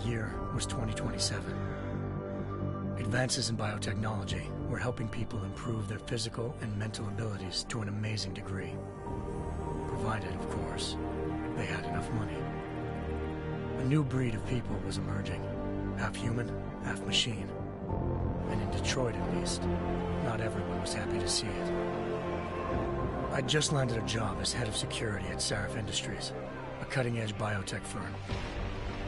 year was 2027. Advances in biotechnology were helping people improve their physical and mental abilities to an amazing degree. Provided, of course, they had enough money. A new breed of people was emerging, half human, half machine. And in Detroit, at least, not everyone was happy to see it. I'd just landed a job as head of security at Sarif Industries, a cutting-edge biotech firm.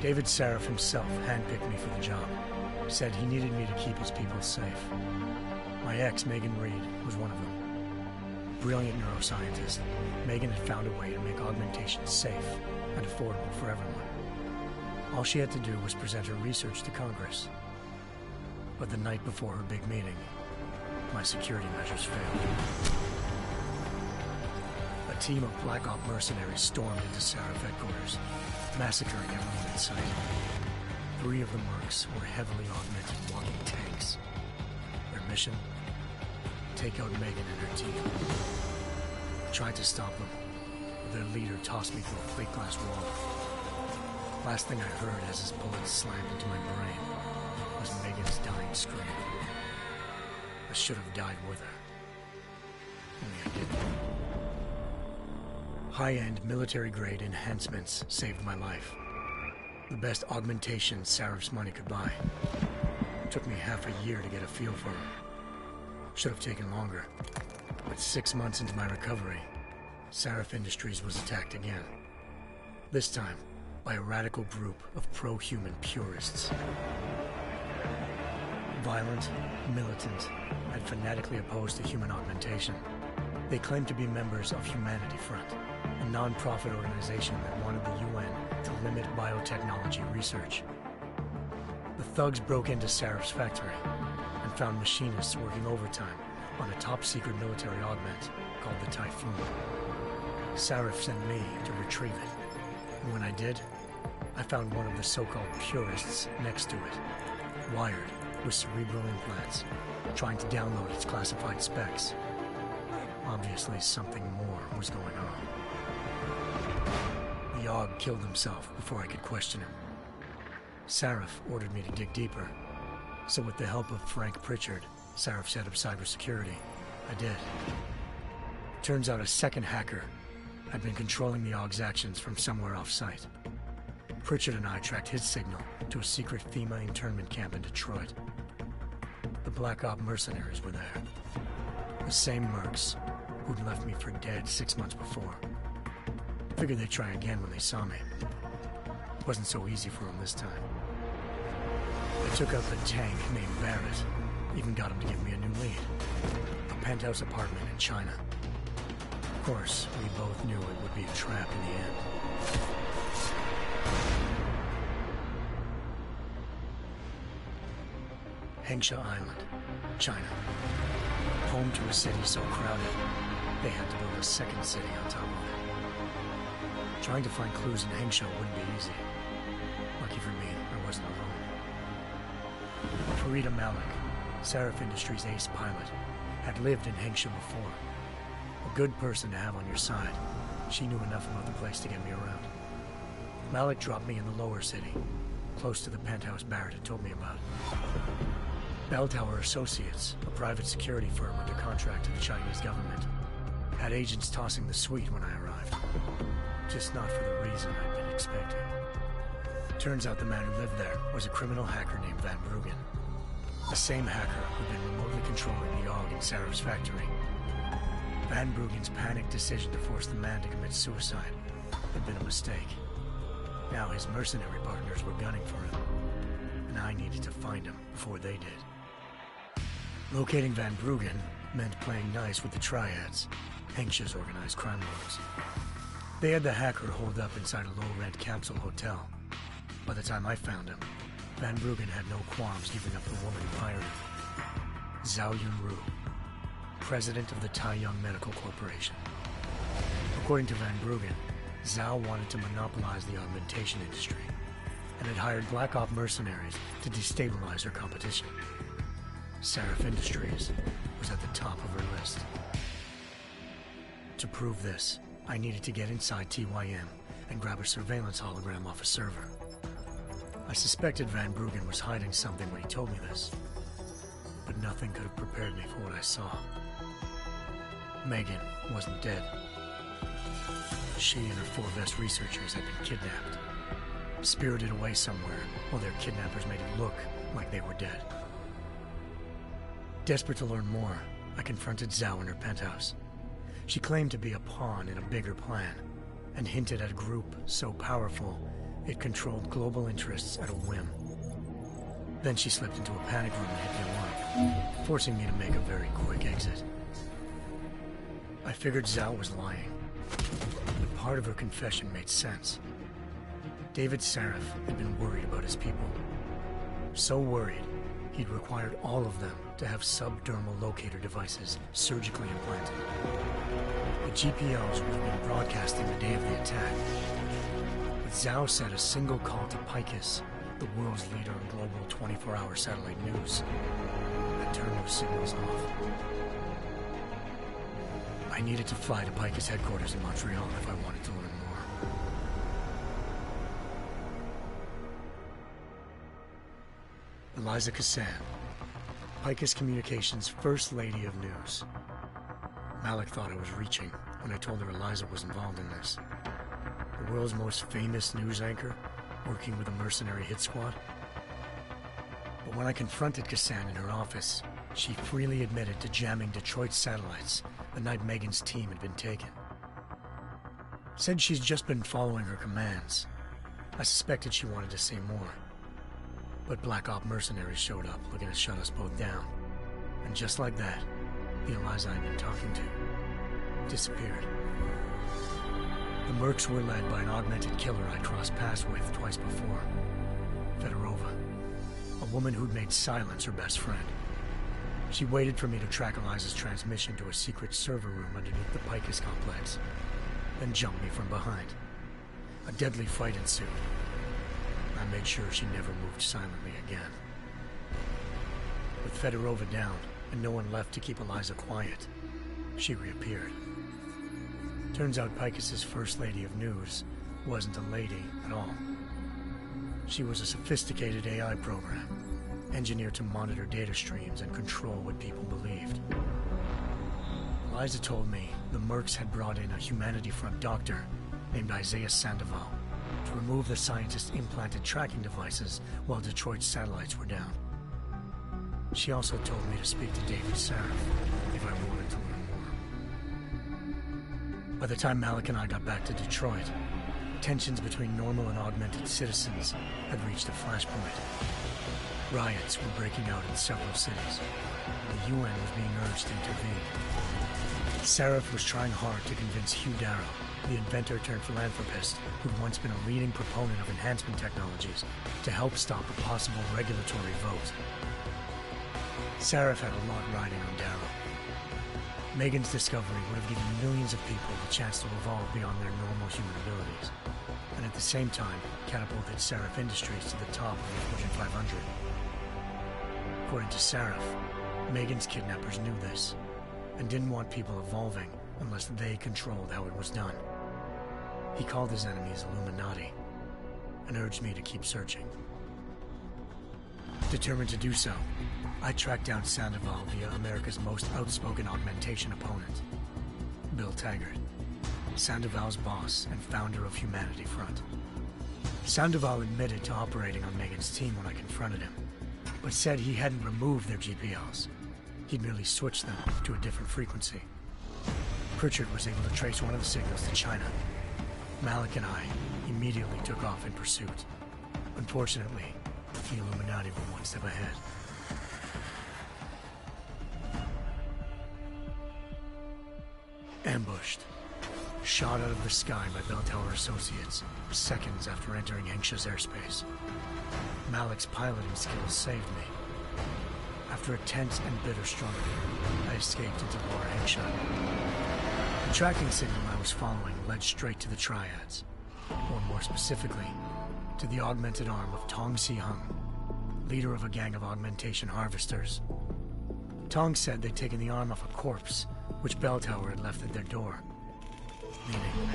David Sarif himself handpicked me for the job, said he needed me to keep his people safe. My ex, Megan Reed, was one of them. Brilliant neuroscientist, Megan had found a way to make augmentation safe and affordable for everyone. All she had to do was present her research to Congress. But the night before her big meeting, my security measures failed. A team of Black Op mercenaries stormed into Sarif headquarters, massacring everyone in sight. 3 of the mercs were heavily augmented walking tanks. Their mission? Take out Megan and her team. I tried to stop them, but their leader tossed me through a plate glass wall. Last thing I heard as his bullets slammed into my brain was Megan's dying scream. I should have died with her. Only I didn't. High-end military-grade enhancements saved my life. The best augmentation Sarif's money could buy. It took me half a year to get a feel for them. Should have taken longer. But 6 months into my recovery, Sarif Industries was attacked again. This time, by a radical group of pro-human purists. Violent, militant, and fanatically opposed to human augmentation. They claimed to be members of Humanity Front, a non-profit organization that wanted the UN to limit biotechnology research. The thugs broke into Sarif's factory and found machinists working overtime on a top-secret military augment called the Typhoon. Sarif sent me to retrieve it, and when I did, I found one of the so-called purists next to it, wired with cerebral implants, trying to download its classified specs. Obviously, something more was going on. The Aug killed himself before I could question him. Sarif ordered me to dig deeper, so with the help of Frank Pritchard, Sarif's head of cybersecurity, I did. Turns out a second hacker had been controlling the Aug's actions from somewhere off-site. Pritchard and I tracked his signal to a secret FEMA internment camp in Detroit. The Black Op mercenaries were there. The same mercs who'd left me for dead 6 months before. Figured they'd try again when they saw me. It wasn't so easy for them this time. I took out the tank named Barrett, even got him to give me a new lead. A penthouse apartment in China. Of course, we both knew it would be a trap in the end. Hengsha Island, China. Home to a city so crowded, they had to build a second city on top of it. Trying to find clues in Hengsha wouldn't be easy. Lucky for me, I wasn't alone. Farida Malik, Sarif Industries' ace pilot, had lived in Hengsha before. A good person to have on your side. She knew enough about the place to get me around. Malik dropped me in the lower city, close to the penthouse Barrett had told me about. Bell Tower Associates, a private security firm under contract to the Chinese government, had agents tossing the suite when I arrived. Just not for the reason I'd been expecting. Turns out the man who lived there was a criminal hacker named Van Bruggen. The same hacker who'd been remotely controlling the Aug in Sarif's factory. Van Bruggen's panicked decision to force the man to commit suicide had been a mistake. Now his mercenary partners were gunning for him, and I needed to find him before they did. Locating Van Bruggen meant playing nice with the Triads, Hengsha's organized crime lords. They had the hacker holed up inside a low-rent capsule hotel. By the time I found him, Van Bruggen had no qualms giving up the woman who hired him. Zhao Yunru, president of the Taiyang Medical Corporation. According to Van Bruggen, Zhao wanted to monopolize the augmentation industry and had hired Black Op mercenaries to destabilize her competition. Sarif Industries was at the top of her list. To prove this, I needed to get inside TYM and grab a surveillance hologram off a server. I suspected Van Bruggen was hiding something when he told me this, but nothing could have prepared me for what I saw. Megan wasn't dead. She and her 4 best researchers had been kidnapped, spirited away somewhere while their kidnappers made it look like they were dead. Desperate to learn more, I confronted Zhao in her penthouse. She claimed to be a pawn in a bigger plan, and hinted at a group so powerful it controlled global interests at a whim. Then she slipped into a panic room and hit the alarm, forcing me to make a very quick exit. I figured Zhao was lying, but part of her confession made sense. David Sarif had been worried about his people. So worried, he'd required all of them to have subdermal locator devices surgically implanted. The GPOs would have been broadcasting the day of the attack. But Zhao said a single call to Picus, the world's leader in global 24-hour satellite news, had turned those signals off. I needed to fly to Picus headquarters in Montreal if I wanted to learn more. Eliza Cassan, Picus Communications' First Lady of News. Malik thought I was reaching when I told her Eliza was involved in this. The world's most famous news anchor, working with a mercenary hit squad. But when I confronted Cassan in her office, she freely admitted to jamming Detroit's satellites the night Megan's team had been taken. Said she's just been following her commands. I suspected she wanted to say more. But Black Op mercenaries showed up looking to shut us both down. And just like that, the Eliza I'd been talking to disappeared. The Mercs were led by an augmented killer I'd crossed paths with twice before. Fedorova, a woman who'd made silence her best friend. She waited for me to track Eliza's transmission to a secret server room underneath the Picus complex, then jumped me from behind. A deadly fight ensued. I made sure she never moved silently again. With Fedorova down, and no one left to keep Eliza quiet, she reappeared. Turns out Picus's First Lady of News wasn't a lady at all. She was a sophisticated AI program, engineered to monitor data streams and control what people believed. Eliza told me the Mercs had brought in a Humanity Front doctor named Isaiah Sandoval to remove the scientist's implanted tracking devices while Detroit's satellites were down. She also told me to speak to David Sarif if I wanted to learn more. By the time Malik and I got back to Detroit, tensions between normal and augmented citizens had reached a flashpoint. Riots were breaking out in several cities. The UN was being urged to intervene. Sarif was trying hard to convince Hugh Darrow, the inventor-turned-philanthropist who'd once been a leading proponent of enhancement technologies, to help stop a possible regulatory vote. Sarif had a lot riding on Darrow. Megan's discovery would have given millions of people the chance to evolve beyond their normal human abilities, and at the same time catapulted Sarif Industries to the top of the Fortune 500. According to Sarif, Megan's kidnappers knew this, and didn't want people evolving unless they controlled how it was done. He called his enemies Illuminati, and urged me to keep searching. Determined to do so, I tracked down Sandoval via America's most outspoken augmentation opponent, Bill Taggart, Sandoval's boss and founder of Humanity Front. Sandoval admitted to operating on Megan's team when I confronted him, but said he hadn't removed their GPLs. He'd merely switched them to a different frequency. Pritchard was able to trace one of the signals to China. Malik and I immediately took off in pursuit. Unfortunately, the Illuminati were one step ahead. Ambushed. Shot out of the sky by Bell Tower Associates, seconds after entering Hengsha's airspace. Malik's piloting skills saved me. After a tense and bitter struggle, I escaped into Lower Hengsha. The tracking signal I was following led straight to the Triads, or more specifically, to the augmented arm of Tong Si-hung, leader of a gang of augmentation harvesters. Tong said they'd taken the arm off a corpse, which Bell Tower had left at their door, meaning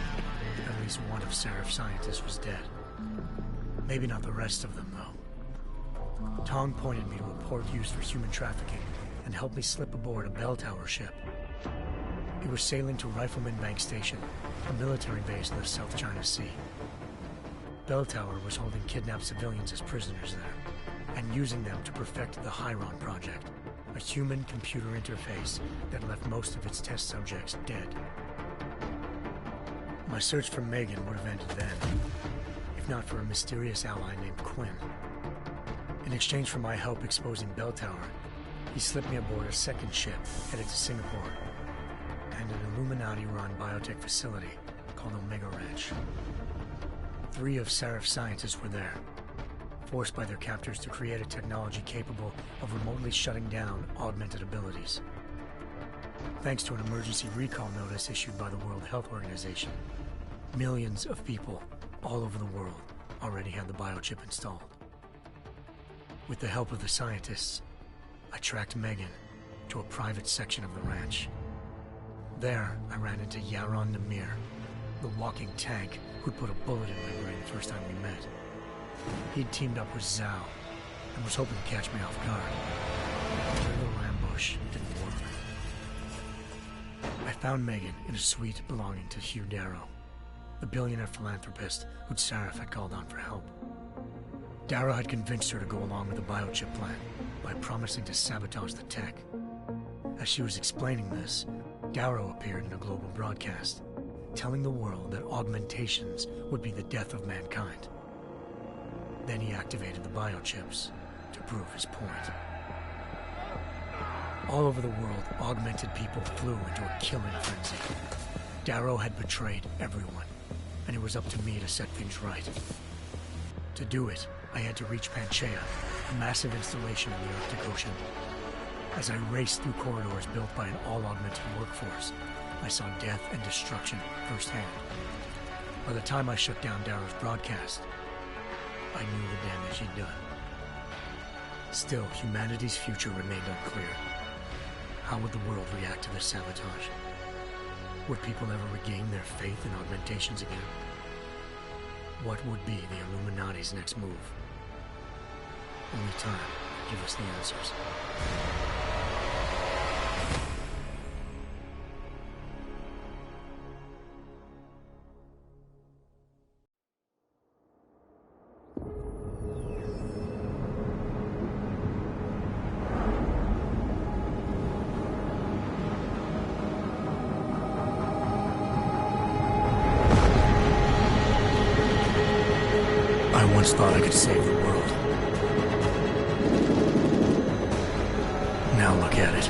at least one of Sarif's scientists was dead. Maybe not the rest of them, though. Tong pointed me to a port used for human trafficking and helped me slip aboard a bell tower ship. It was sailing to Rifleman Bank Station, a military base in the South China Sea. Bell Tower was holding kidnapped civilians as prisoners there, and using them to perfect the Hyron Project, a human-computer interface that left most of its test subjects dead. My search for Megan would have ended then, if not for a mysterious ally named Quinn. In exchange for my help exposing Bell Tower, he slipped me aboard a second ship headed to Singapore and an Illuminati-run biotech facility called Omega Ranch. 3 of Serif's scientists were there, forced by their captors to create a technology capable of remotely shutting down augmented abilities. Thanks to an emergency recall notice issued by the World Health Organization, millions of people all over the world already had the biochip installed. With the help of the scientists, I tracked Megan to a private section of the ranch. There, I ran into Yaron Namir, the walking tank who'd put a bullet in my brain the first time we met. He'd teamed up with Zhao and was hoping to catch me off guard. Their little ambush didn't work. I found Megan in a suite belonging to Hugh Darrow, the billionaire philanthropist who'd Serif had called on for help. Darrow had convinced her to go along with the biochip plan by promising to sabotage the tech. As she was explaining this, Darrow appeared in a global broadcast, telling the world that augmentations would be the death of mankind. Then he activated the biochips to prove his point. All over the world, augmented people flew into a killing frenzy. Darrow had betrayed everyone, and it was up to me to set things right. To do it, I had to reach Panchaea, a massive installation in the Arctic Ocean. As I raced through corridors built by an all-augmented workforce, I saw death and destruction firsthand. By the time I shut down Darrow's broadcast, I knew the damage he'd done. Still, humanity's future remained unclear. How would the world react to this sabotage? Would people ever regain their faith in augmentations again? What would be the Illuminati's next move? Only time will give us the answers. I once thought I could save the world. Now look at it.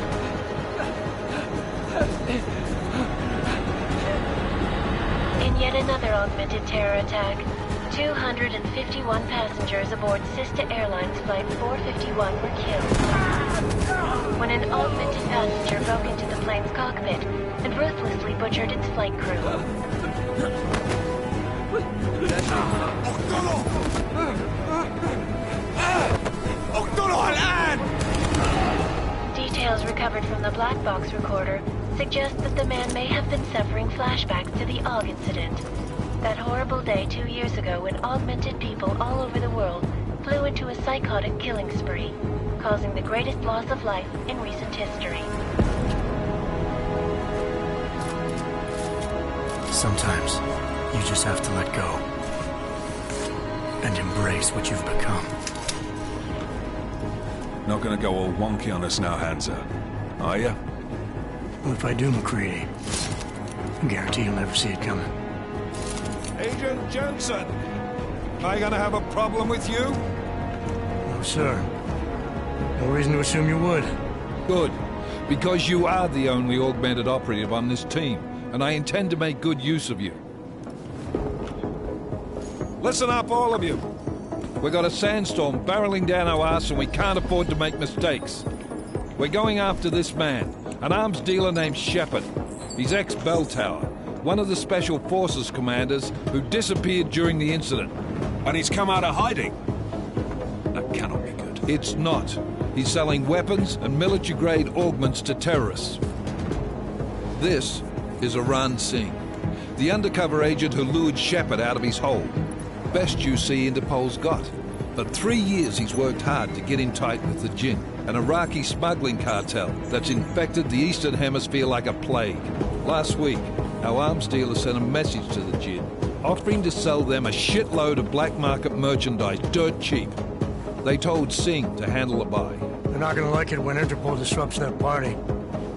In yet another augmented terror attack, 251 passengers aboard Sister Airlines Flight 451 were killed when an augmented passenger broke into the plane's cockpit and ruthlessly butchered its flight crew. Details recovered from the black box recorder suggest that the man may have been suffering flashbacks to the AUG incident. That horrible day 2 years ago when augmented people all over the world flew into a psychotic killing spree, causing the greatest loss of life in recent history. Sometimes you just have to let go and embrace what you've become. Not gonna go all wonky on us now, Hansa, are ya? Well, if I do, McCready, I guarantee you'll never see it coming. Agent Jensen, am I gonna have a problem with you? No, sir. No reason to assume you would. Good, because you are the only augmented operative on this team, and I intend to make good use of you. Listen up, all of you. We got a sandstorm barreling down our arse and we can't afford to make mistakes. We're going after this man, an arms dealer named Shepard. He's ex-Bell Tower, one of the Special Forces commanders who disappeared during the incident. And he's come out of hiding? That cannot be good. It's not. He's selling weapons and military-grade augments to terrorists. This is Aran Singh, the undercover agent who lured Shepard out of his hole. Best you see Interpol's got. For 3 years he's worked hard to get in tight with the Jinn, an Iraqi smuggling cartel that's infected the Eastern Hemisphere like a plague. Last week, our arms dealer sent a message to the Jinn, offering to sell them a shitload of black market merchandise dirt cheap. They told Singh to handle the buy. They're not gonna like it when Interpol disrupts their party.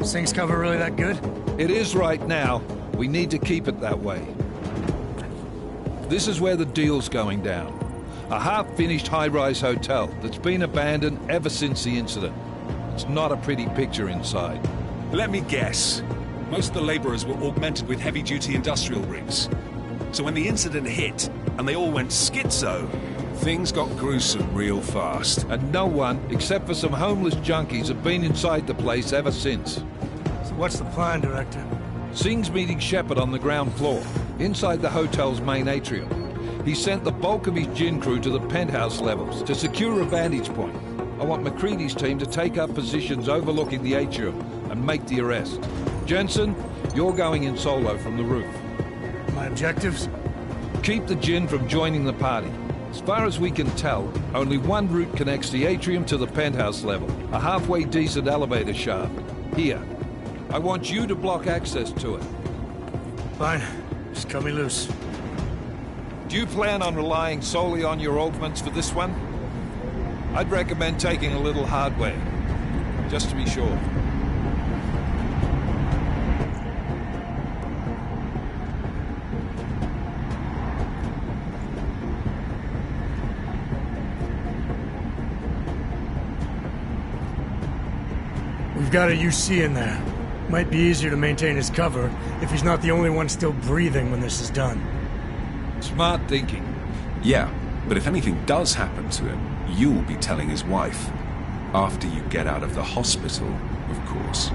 Singh's cover really that good? It is right now. We need to keep it that way. This is where the deal's going down. A half-finished high-rise hotel that's been abandoned ever since the incident. It's not a pretty picture inside. Let me guess. Most of the laborers were augmented with heavy-duty industrial rigs. So when the incident hit, and they all went schizo, things got gruesome real fast. And no one, except for some homeless junkies, have been inside the place ever since. So what's the plan, Director? Singh's meeting Shepard on the ground floor, inside the hotel's main atrium. He sent the bulk of his Jinn crew to the penthouse levels to secure a vantage point. I want McCready's team to take up positions overlooking the atrium and make the arrest. Jensen, you're going in solo from the roof. My objectives? Keep the Jinn from joining the party. As far as we can tell, only one route connects the atrium to the penthouse level, a halfway decent elevator shaft. Here. I want you to block access to it. Fine. Just cut me loose. Do you plan on relying solely on your augments for this one? I'd recommend taking a little hardware, just to be sure. We've got a UC in there. Might be easier to maintain his cover if he's not the only one still breathing when this is done. Smart thinking. Yeah, but if anything does happen to him, you'll be telling his wife. After you get out of the hospital, of course.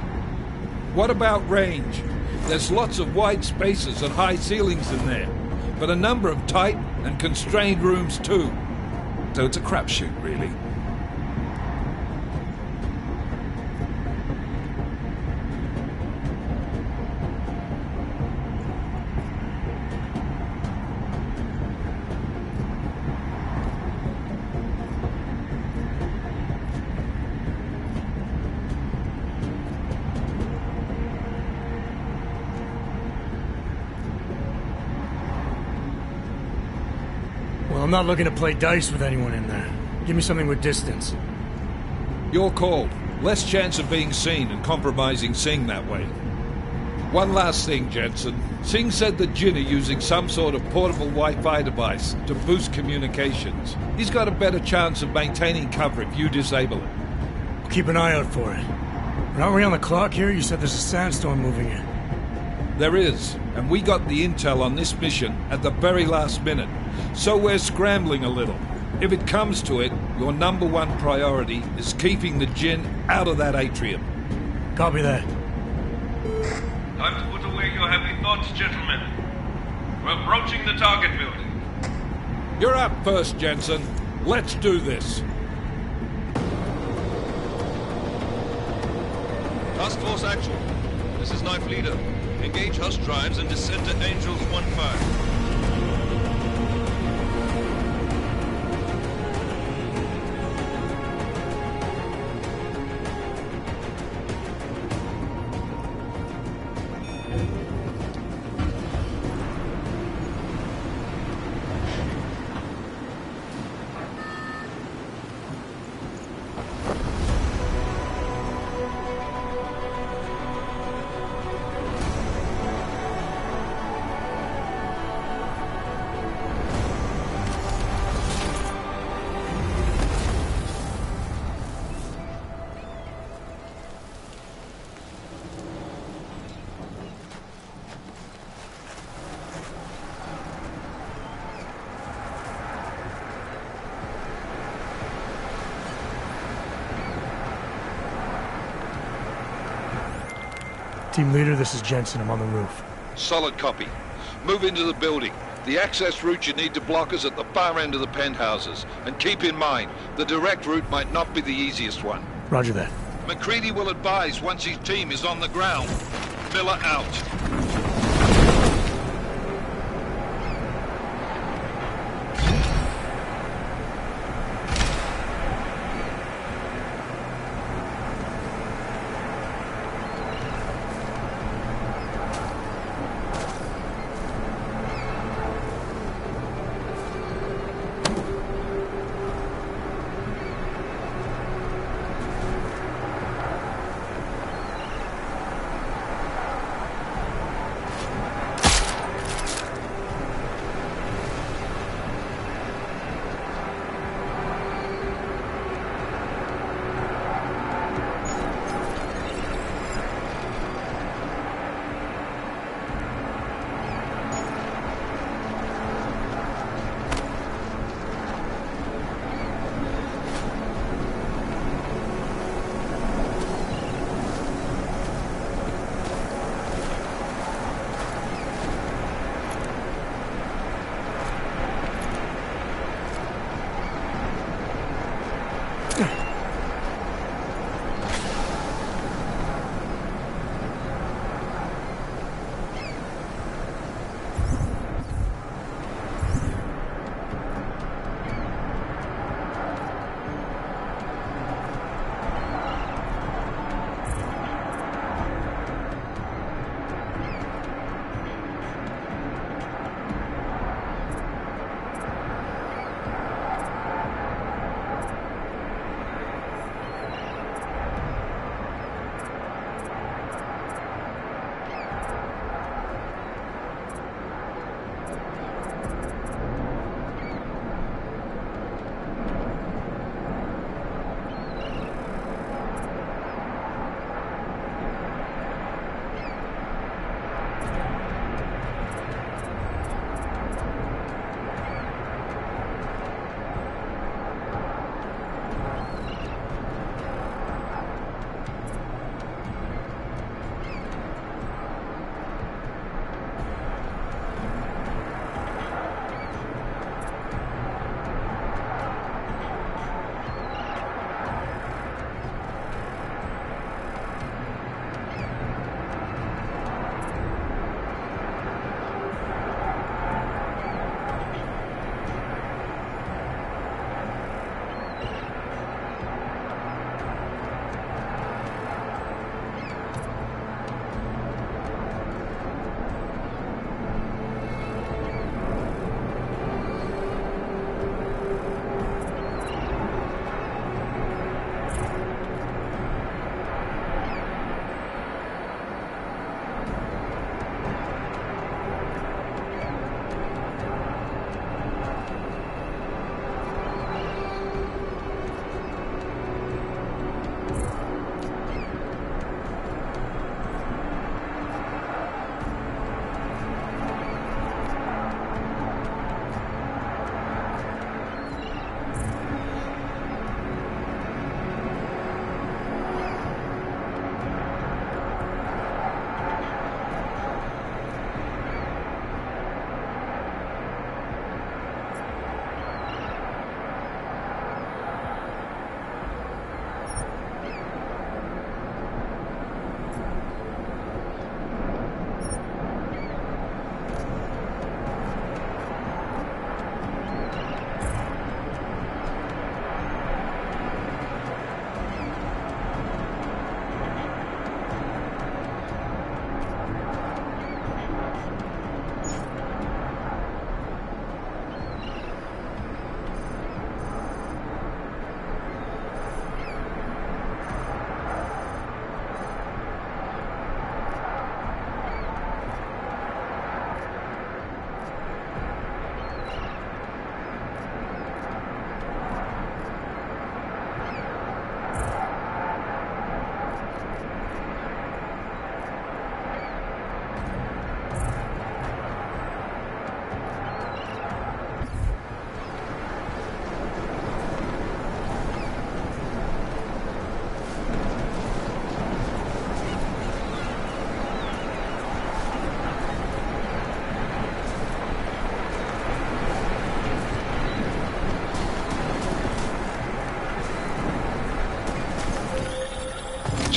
What about range? There's lots of wide spaces and high ceilings in there, but a number of tight and constrained rooms too. So it's a crapshoot, really. Well, I'm not looking to play dice with anyone in there. Give me something with distance. Your call. Less chance of being seen and compromising Singh that way. One last thing, Jensen. Singh said the Jinn are using some sort of portable Wi-Fi device to boost communications. He's got a better chance of maintaining cover if you disable it. Keep an eye out for it. But aren't we on the clock here? You said there's a sandstorm moving in. There is, and we got the intel on this mission at the very last minute, so we're scrambling a little. If it comes to it, your number one priority is keeping the Jinn out of that atrium. Copy that. Time to put away your heavy thoughts, gentlemen. We're approaching the target building. You're up first, Jensen. Let's do this. Task Force Actual. This is Knife Leader. Engage Hush drives and descend to Angels 1-5. Team leader, this is Jensen. I'm on the roof. Solid copy. Move into the building. The access route you need to block is at the far end of the penthouses. And keep in mind, the direct route might not be the easiest one. Roger that. McCready will advise once his team is on the ground. Miller out.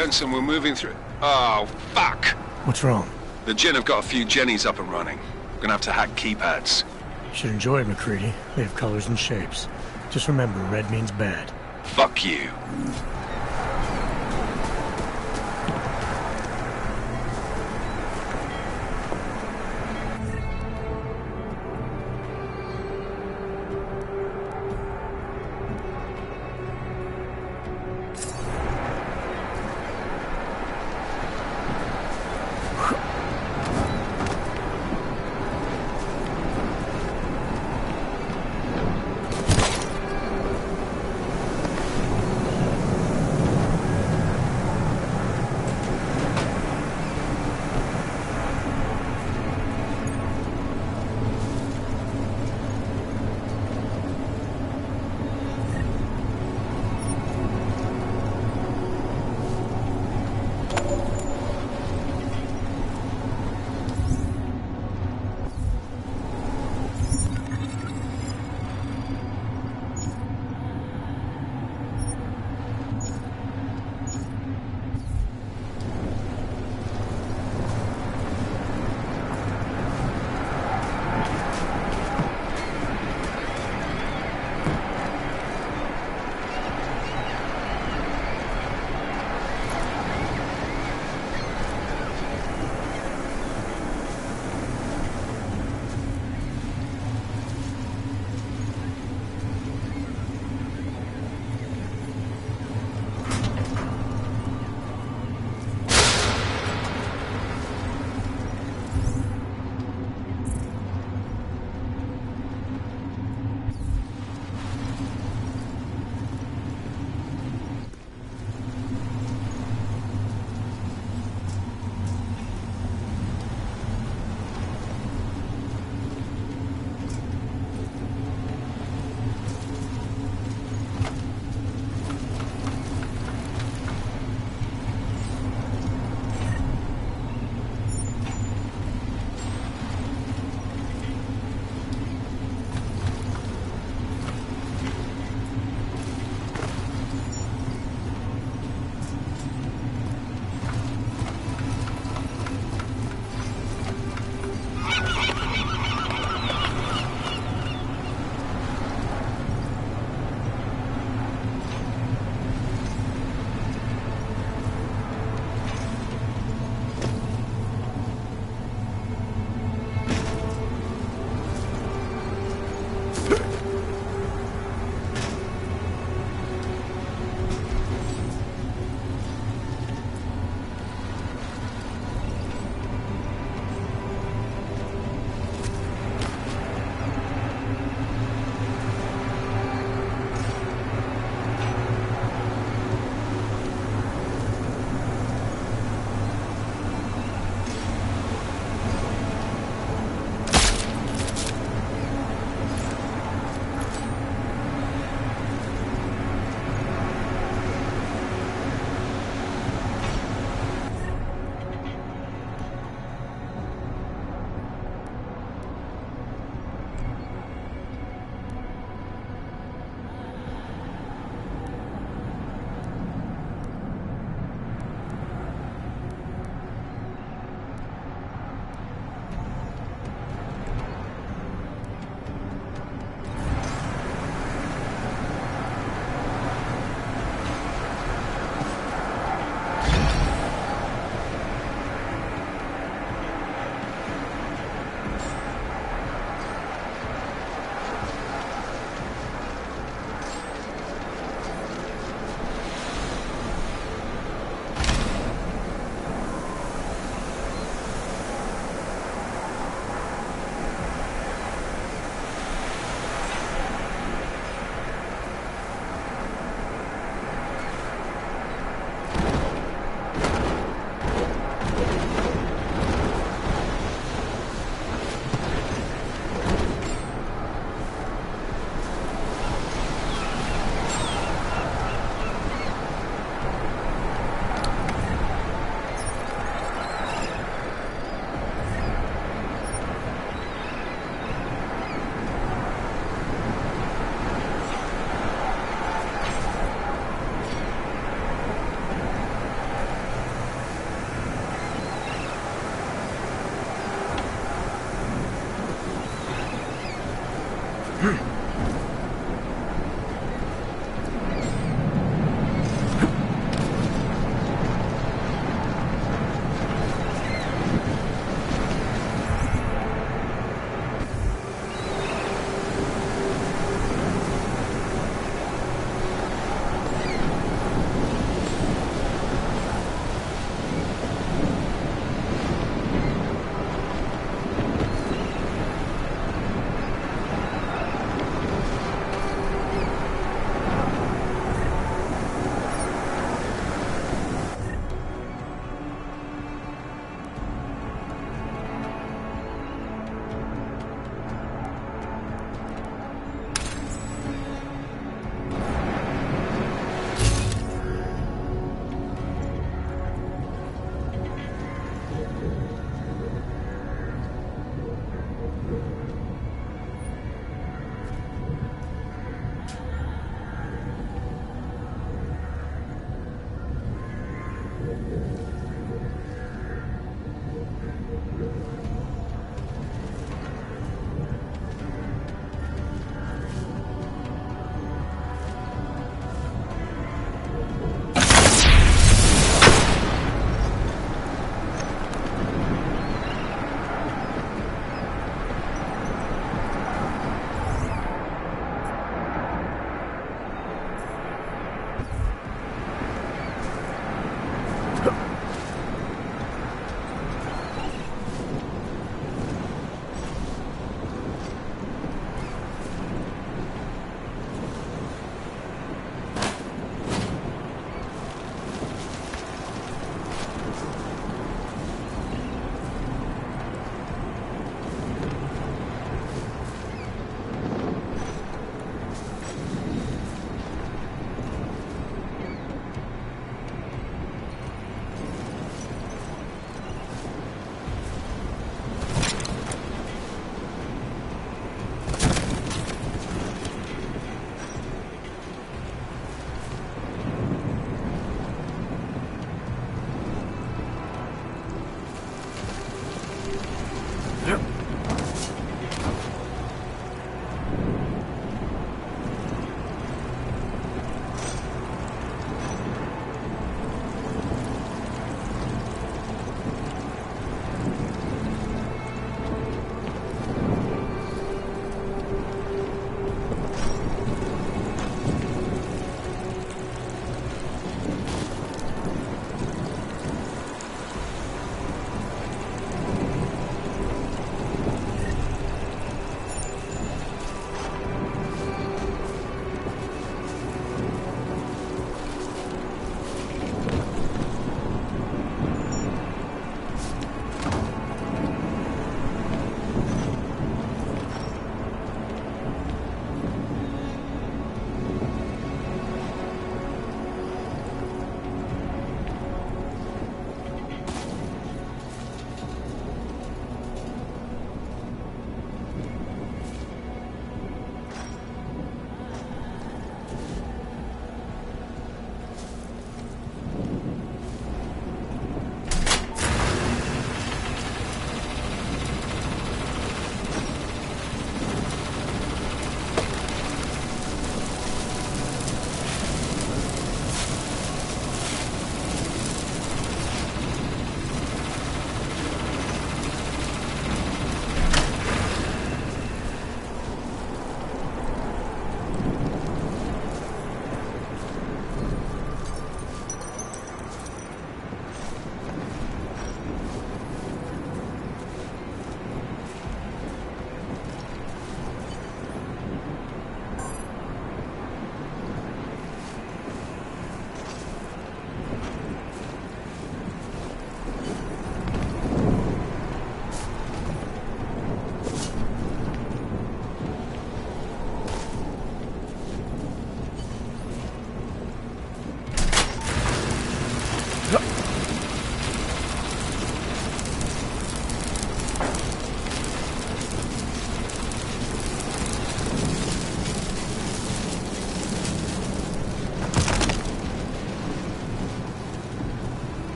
Jensen, we're moving through... Oh, fuck! What's wrong? The Jinn have got a few Jennies up and running. Gonna have to hack keypads. You should enjoy it, McCready. They have colors and shapes. Just remember, red means bad. Fuck you.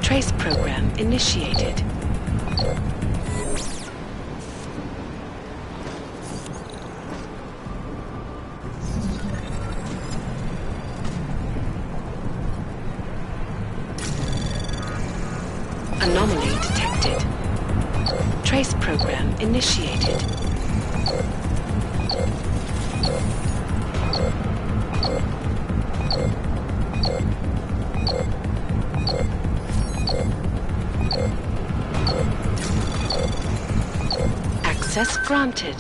Trace program initiated. Anomaly detected. Trace program initiated. Access granted.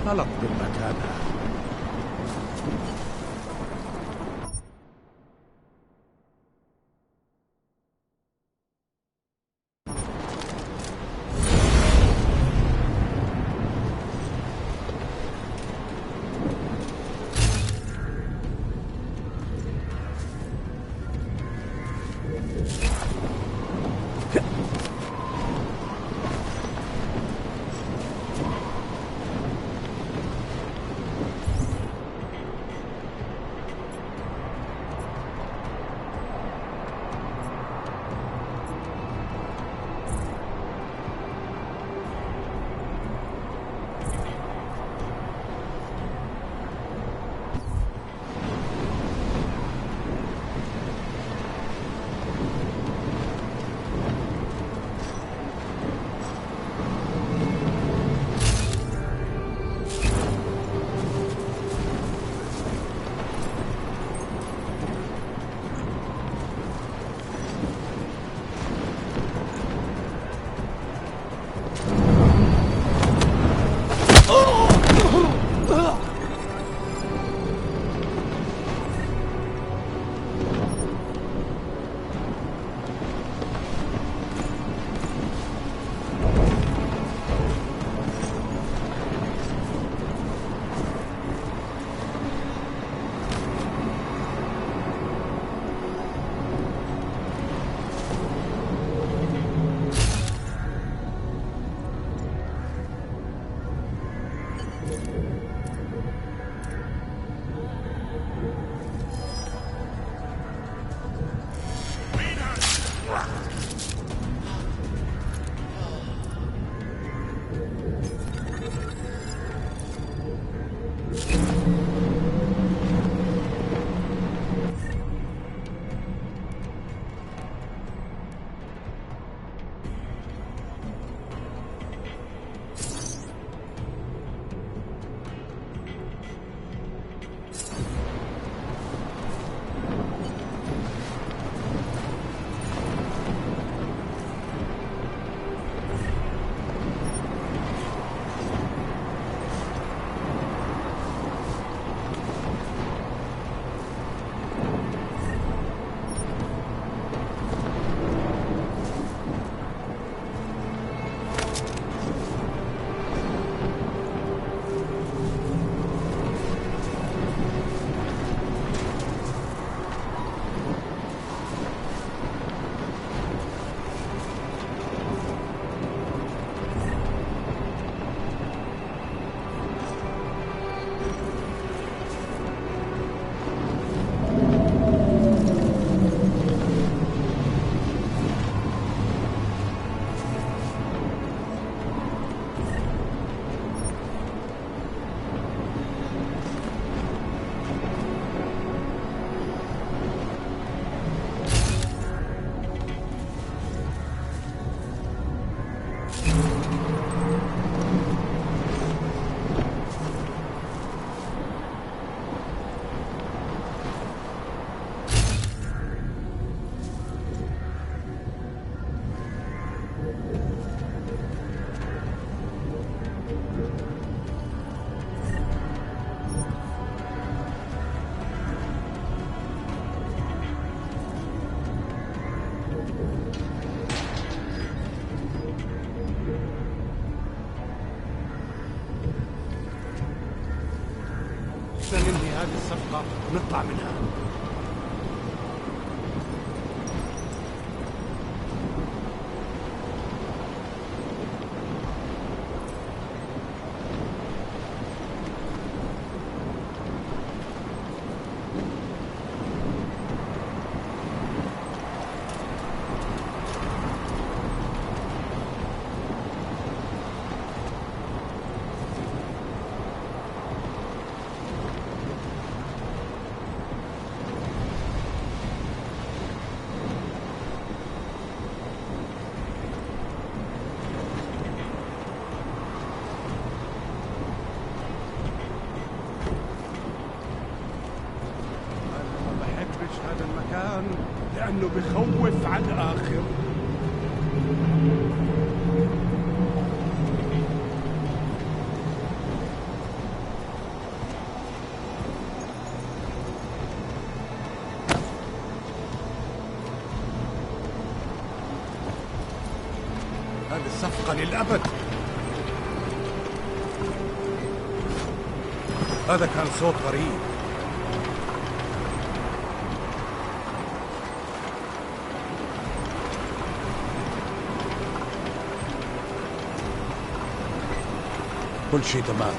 غلط بالمكان هذا. هذه الصفقة ونطلع منها. هذا المكان لأنه بخوف على الآخر. هذه الصفقة للأبد. هذا كان صوت غريب. كل شيء تمام.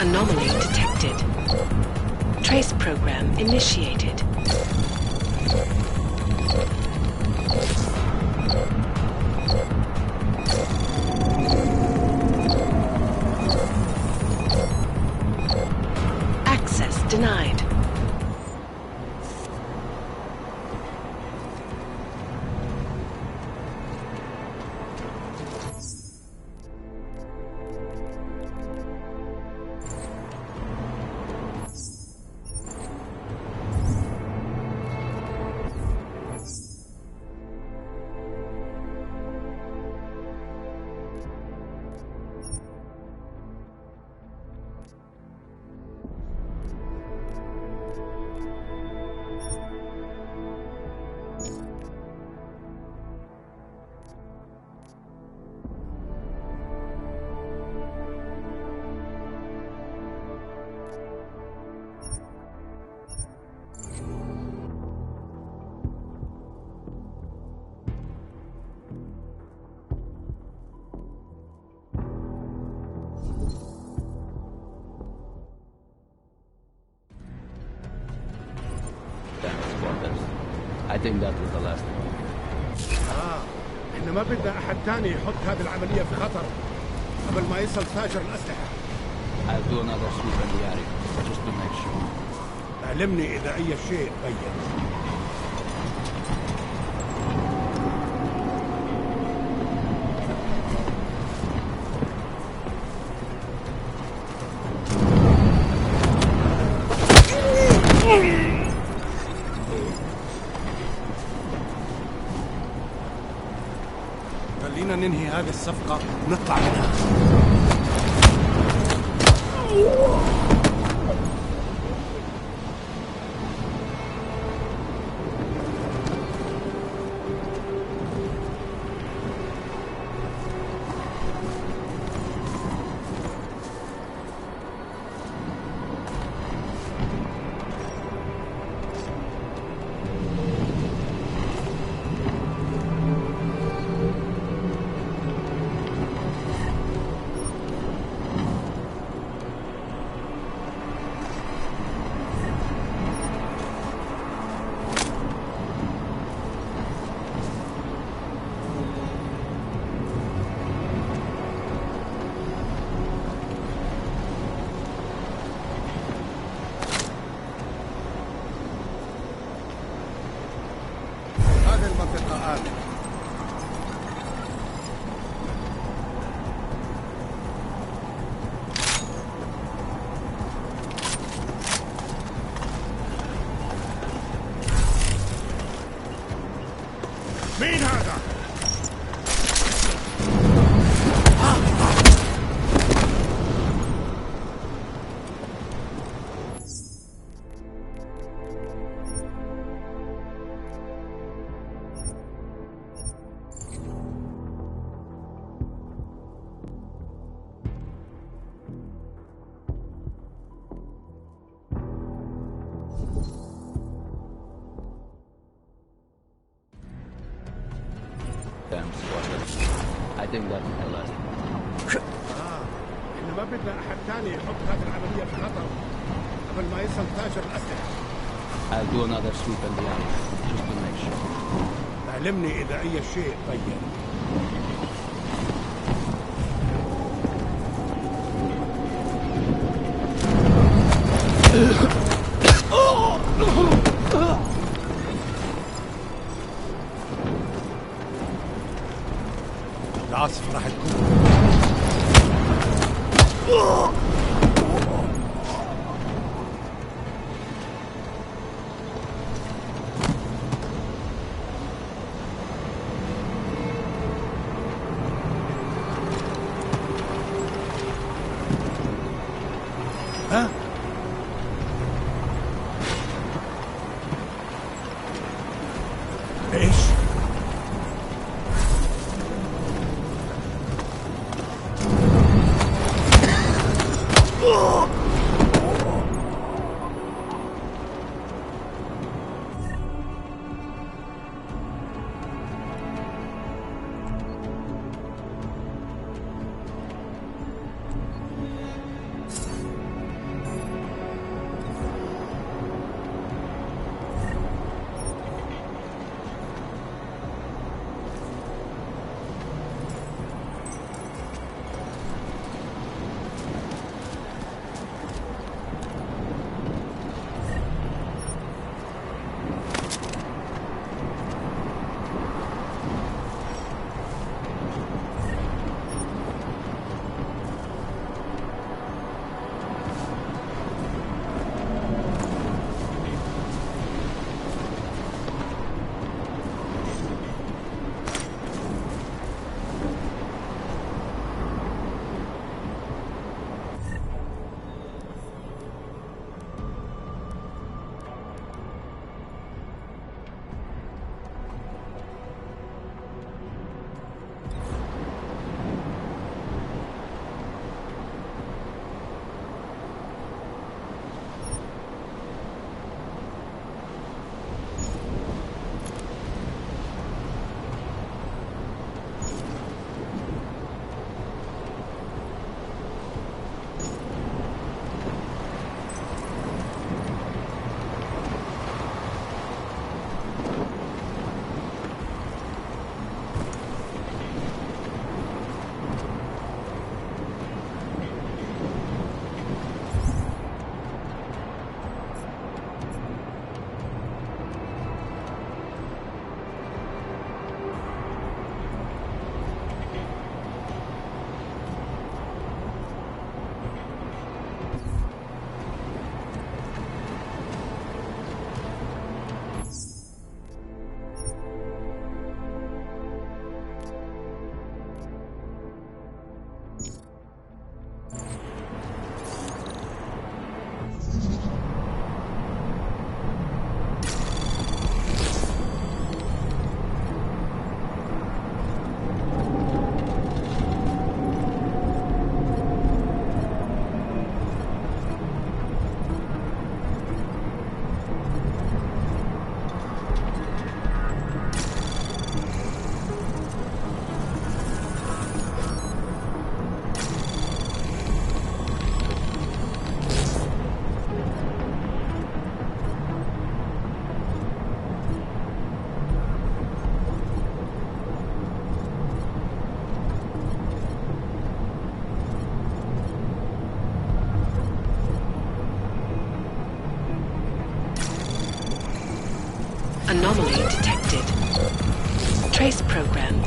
Anomaly detected. Trace program initiated. Access denied. I think that was the last one. احنا ما بدنا احد تاني يحط هذه العملية في خطر قبل ما يصل تاجر الأسلحة. I'll do another sweep in the area, just to make sure. علمني إذا أي شيء تغير. هذه الصفقة نطلع منها. المنطقة آمنة. مين هذا؟ I think that's my last. احنا ما بدنا احد ثاني يحط هذه العملية في خطر قبل ما يصل تاجر الأسلحة. I'll do another sweep in the area, just to make sure. علمني إذا أي شيء تغير. العاصفة راح تكون ها؟ ايش؟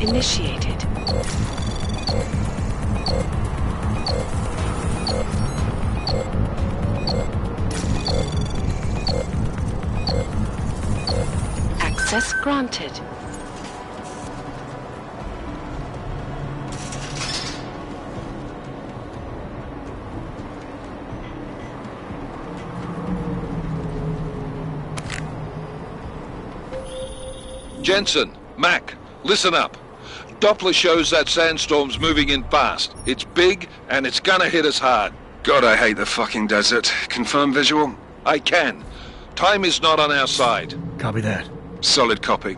initiated. Access granted. Jensen, Mac, listen up. Doppler shows that sandstorm's moving in fast. It's big, and it's gonna hit us hard. God, I hate the fucking desert. Confirm visual? I can. Time is not on our side. Copy that. Solid copy.